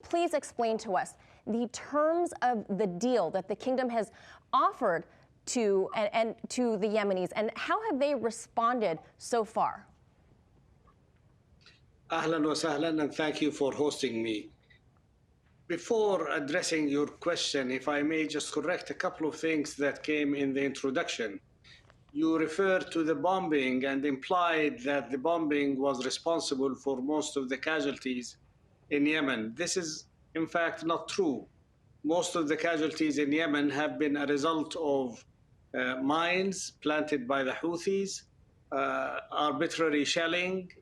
Please explain to us the terms of the deal that the kingdom has offered to and to the Yemenis, and how have they responded so far? Ahlan wa sahlan, and thank you for hosting me. Before addressing your question, if I may just correct a couple of things that came in the introduction. You referred to the bombing and implied that the bombing was responsible for most of the casualties in Yemen. This is, in fact, not true. Most of the casualties in Yemen have been a result of mines planted by the Houthis, arbitrary shelling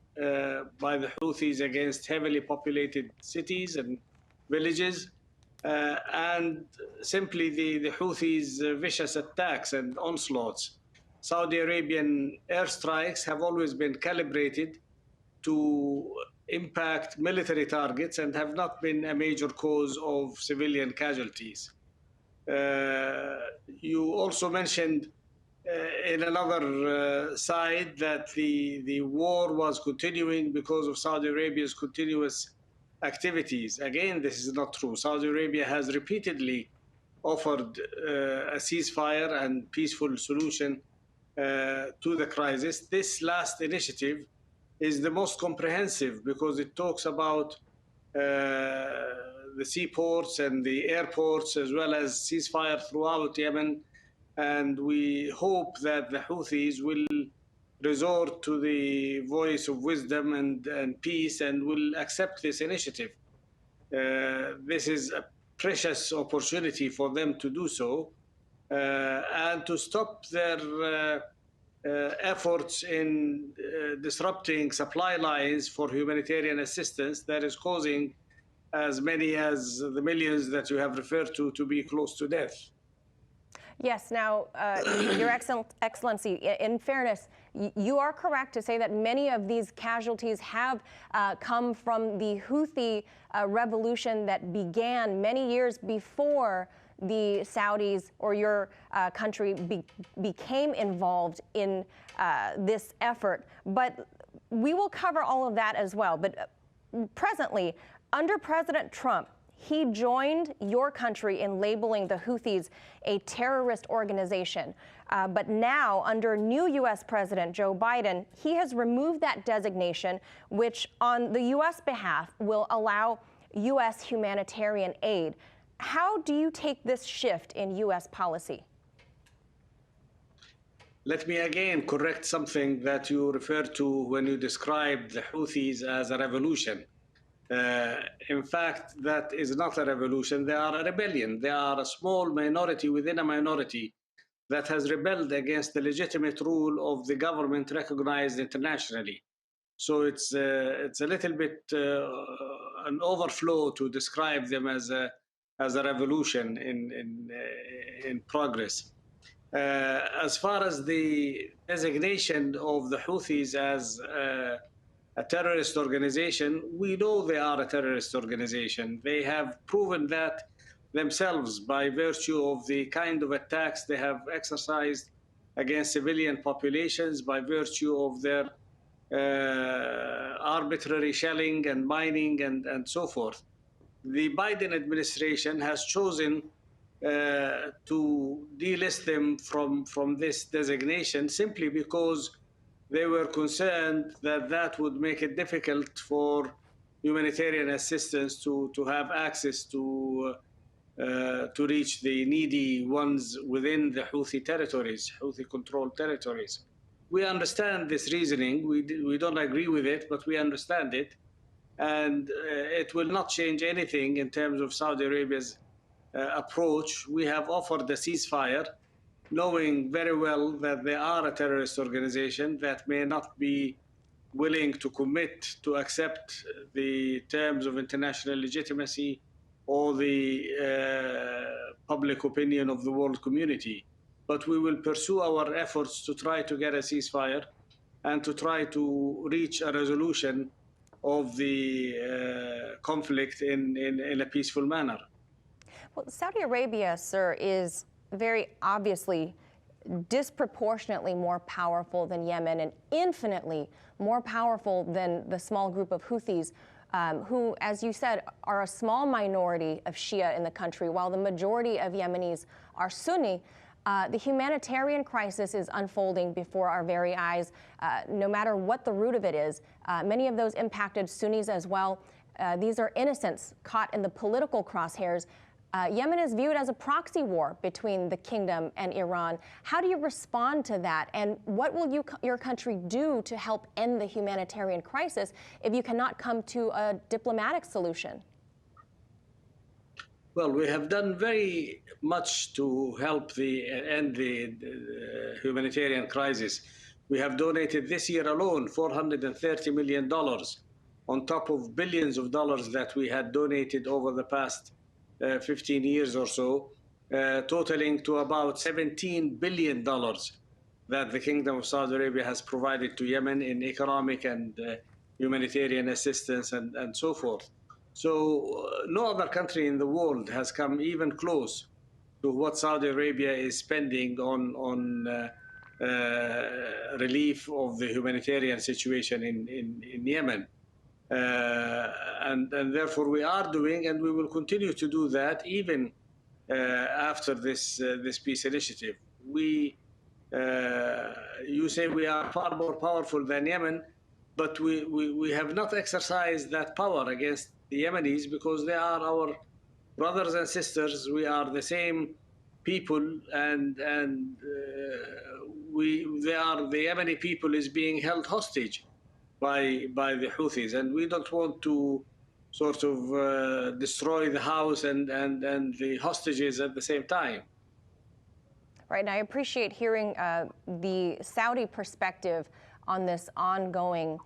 by the Houthis against heavily populated cities and villages, and simply the Houthis' vicious attacks and onslaughts. Saudi Arabian airstrikes have always been calibrated to impact military targets and have not been a major cause of civilian casualties. You also mentioned in another side that the war was continuing because of Saudi Arabia's continuous activities. Again, this is not true. Saudi Arabia has repeatedly offered a ceasefire and peaceful solution to the crisis. This last initiative is the most comprehensive because it talks about the seaports and the airports, as well as ceasefire throughout Yemen. And we hope that the Houthis will resort to the voice of wisdom and peace and will accept this initiative. This is a precious opportunity for them to do so and to stop their efforts in disrupting supply lines for humanitarian assistance that is causing as many as the millions that you have referred to be close to death. Yes. Now, Your Excellency, in fairness, you are correct to say that many of these casualties have come from the Houthi revolution that began many years before the Saudis or your country became involved in this effort. But we will cover all of that as well. But presently, under President Trump, he joined your country in labeling the Houthis a terrorist organization. But now, under new U.S. President Joe Biden, he has removed that designation, which on the U.S. behalf will allow U.S. humanitarian aid. How do you take this shift in U.S. policy? Let me again correct something that you referred to when you described the Houthis as a revolution. In fact, that is not a revolution. They are a rebellion. They are a small minority within a minority that has rebelled against the legitimate rule of the government recognized internationally. So it's a little bit an overflow to describe them as a revolution in progress. As far as the designation of the Houthis as a terrorist organization, we know they are a terrorist organization. They have proven that themselves by virtue of the kind of attacks they have exercised against civilian populations, by virtue of their arbitrary shelling and mining and so forth. The Biden administration has chosen to delist them from this designation simply because they were concerned that that would make it difficult for humanitarian assistance to have access to reach the needy ones within the Houthi territories, Houthi-controlled territories. We understand this reasoning. We don't agree with it, but we understand it. And it will not change anything in terms of Saudi Arabia's approach. We have offered a ceasefire, knowing very well that they are a terrorist organization that may not be willing to commit to accept the terms of international legitimacy or the public opinion of the world community. But we will pursue our efforts to try to get a ceasefire and to try to reach a resolution of the conflict in a peaceful manner. Well, Saudi Arabia, sir, is very obviously disproportionately more powerful than Yemen and infinitely more powerful than the small group of Houthis who, as you said, are a small minority of Shia in the country, while the majority of Yemenis are Sunni. The humanitarian crisis is unfolding before our very eyes, no matter what the root of it is. Many of those impacted Sunnis as well. These are innocents caught in the political crosshairs. Yemen is viewed as a proxy war between the kingdom and Iran. How do you respond to that? And what will your country do to help end the humanitarian crisis if you cannot come to a diplomatic solution? Well, we have done very much to help end the humanitarian crisis. We have donated this year alone $430 million on top of billions of dollars that we had donated over the past 15 years or so, totaling to about $17 billion that the Kingdom of Saudi Arabia has provided to Yemen in economic and humanitarian assistance and so forth. So no other country in the world has come even close to what Saudi Arabia is spending on relief of the humanitarian situation in Yemen. And therefore we are doing, and we will continue to do that even after this peace initiative. You say we are far more powerful than Yemen, but we have not exercised that power against the Yemenis because they are our brothers and sisters. We are the same people, and the Yemeni people is being held hostage by the Houthis, and we don't want to sort of destroy the house and the hostages at the same time. Right, and I appreciate hearing the Saudi perspective on this ongoing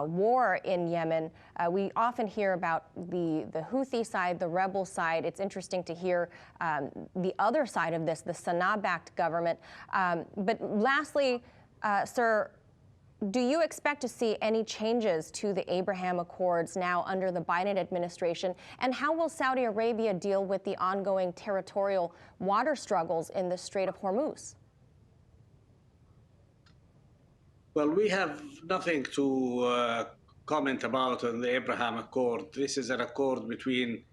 war in Yemen. We often hear about the Houthi side, the rebel side. It's interesting to hear the other side of this, the Sana'a-backed government. But lastly, sir, do you expect to see any changes to the Abraham Accords now under the Biden administration? And how will Saudi Arabia deal with the ongoing territorial water struggles in the Strait of Hormuz? Well, we have nothing to comment about on the Abraham Accord. This is an accord between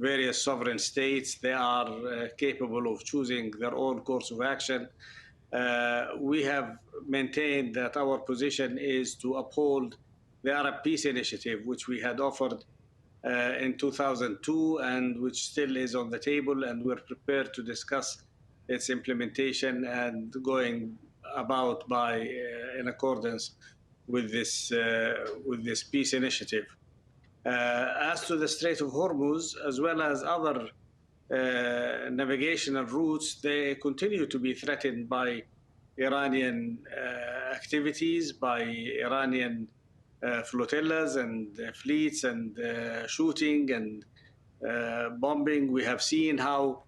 various sovereign states. They are capable of choosing their own course of action. We have maintained that our position is to uphold the Arab Peace Initiative, which we had offered in 2002 and which still is on the table, and we're prepared to discuss its implementation and going about in accordance with this peace initiative. As to the Strait of Hormuz, as well as other navigational routes, they continue to be threatened by Iranian activities, by Iranian flotillas and fleets and shooting and bombing. We have seen how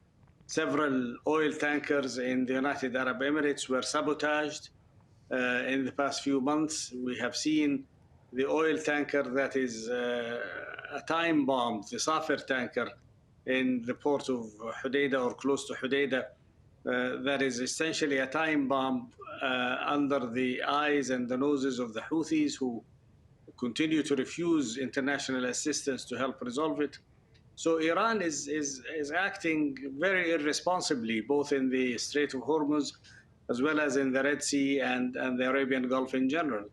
several oil tankers in the United Arab Emirates were sabotaged in the past few months. We have seen the oil tanker that is a time bomb, the Safir tanker, in the port of Hodeidah or close to Hodeidah, that is essentially a time bomb under the eyes and the noses of the Houthis, who continue to refuse international assistance to help resolve it. So Iran is acting very irresponsibly, both in the Strait of Hormuz as well as in the Red Sea and the Arabian Gulf in general.